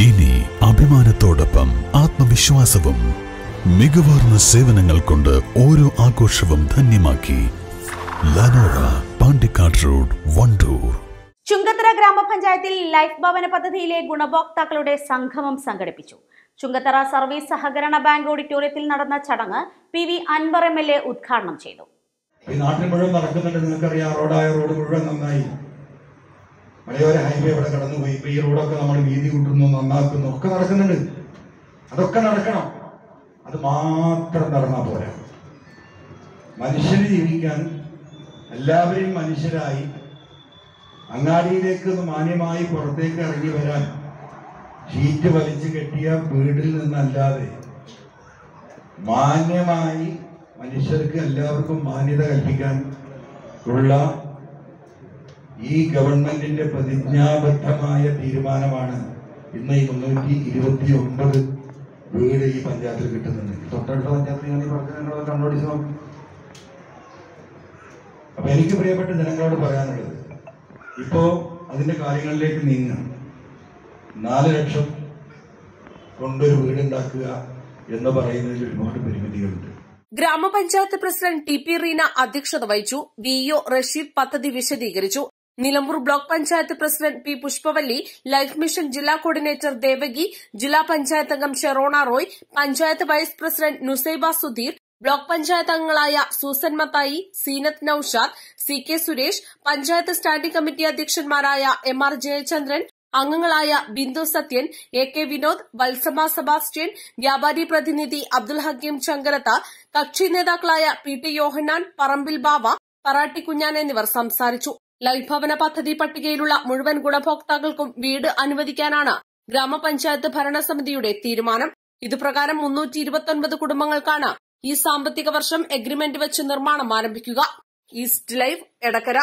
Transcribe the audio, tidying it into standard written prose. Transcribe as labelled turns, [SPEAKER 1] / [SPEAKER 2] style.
[SPEAKER 1] ഇനി അഭിമാനത്തോടൊപ്പം ആത്മവിശ്വാസവും. മികവാർന്ന സേവനങ്ങൾ കൊണ്ട് ഓരോ ആഘോഷവും ധന്യമാക്കി. ലനോറ, പാണ്ടിക്കാട് റോഡ്, വണ്ടൂർ.
[SPEAKER 2] ചുങ്കത്തറ ഗ്രാമപഞ്ചായത്തിൽ ലൈഫ് ഭവന പദ്ധതിയിലെ ഗുണഭോക്താക്കളുടെ സംഗമം സംഘടിപ്പിച്ചു. ചുങ്കത്തറ സർവീസ് സഹകരണ ബാങ്ക് ഓഡിറ്റോറിയത്തിൽ നടന്ന ചടങ്ങ് PV അൻവർ MLA ഉദ്ഘാടനം ചെയ്തു.
[SPEAKER 3] ഈ നാട്ടിൽ മുഴുവൻ നടക്കുന്നുണ്ട്. നിങ്ങൾക്കറിയാം, റോഡ് മുഴുവൻ നന്നായി. മലയോര ഹൈവേ ഇവിടെ കടന്നുപോയി. ഇപ്പൊ ഈ റോഡൊക്കെ നമ്മൾ വീതി കൂട്ടുന്നു, നന്നാക്കുന്നു, ഒക്കെ നടക്കുന്നുണ്ട്. അതൊക്കെ നടക്കണം. അത് മാത്രം നടന്നാൽ പോരാ. മനുഷ്യന് ജീവിക്കാൻ എല്ലാവരെയും മനുഷ്യരായി അങ്ങാടിയിലേക്ക് മാന്യമായി പുറത്തേക്ക് ഇറങ്ങി വരാൻ ഷീറ്റ് വലിച്ചു കെട്ടിയ വീടിൽ നിന്നല്ലാതെ മാന്യമായി മനുഷ്യർക്ക് എല്ലാവർക്കും മാന്യത കൽപ്പിക്കാൻ ഉള്ള ഈ ഗവൺമെന്റിന്റെ പ്രതിജ്ഞാബദ്ധമായ തീരുമാനമാണ് ഇന്ന് ഈ 329 വീട് ഈ പഞ്ചായത്തിൽ കിട്ടുന്നുണ്ട്. തൊട്ടടുത്ത പഞ്ചായത്തിൽ ഞാൻ ഈ പറഞ്ഞ കണ്ണോടിച്ച് നോക്കും. അപ്പൊ എനിക്ക് പ്രിയപ്പെട്ട ജനങ്ങളോട് പറയാനുള്ളത്, ഇപ്പോ അതിന്റെ കാര്യങ്ങളിലേക്ക് നീങ്ങുക. 4 ലക്ഷം കൊണ്ടൊരു വീടുണ്ടാക്കുക എന്ന് പറയുന്നതിൽ ഒരുപാട് പരിമിതികളുണ്ട്.
[SPEAKER 4] ഗ്രാമപഞ്ചായത്ത് പ്രസിഡന്റ് TP റീന അധ്യക്ഷത വഹിച്ചു. VO റഷീദ് പദ്ധതി വിശദീകരിച്ചു. Nilambur block panchayat president P Pushpavalli, life mission ജില്ലാ കോർഡിനേറ്റർ ദേവകി, ജില്ലാ പഞ്ചായത്ത് അംഗം Sherona Roy, panchayat vice president Nusaiba Sudheer, block panchayat അംഗങ്ങളായ Susan Mathai, Seenath Noushad, CK Suresh, panchayat standing committee അധ്യക്ഷന്മാരായ MR ജയചന്ദ്രൻ, അംഗങ്ങളായ ബിന്ദു സത്യൻ, AK വിനോദ്, വത്സമ സെബാസ്റ്റ്യൻ, വ്യാപാരി പ്രതിനിധി അബ്ദുൽ ഹക്കീം ചങ്കരത്ത, കക്ഷി നേതാക്കളായ PT യോഹന്നാൻ, പറമ്പിൽ ബാവ, പറാട്ടി കുഞ്ഞാൻ എന്നിവർ സംസാരിച്ചു. ലൈഫ് ഭവന പദ്ധതി പട്ടികയിലുള്ള മുഴുവൻ ഗുണഭോക്താക്കൾക്കും വീട് അനുവദിക്കാനാണ് ഗ്രാമപഞ്ചായത്ത് ഭരണസമിതിയുടെ തീരുമാനം. ഇതുപ്രകാരം 329 കുടുംബങ്ങൾക്കാണ് ഈ സാമ്പത്തിക വർഷം എഗ്രിമെന്റ് വെച്ച് നിർമ്മാണം ആരംഭിക്കുക. East live, Edakkara.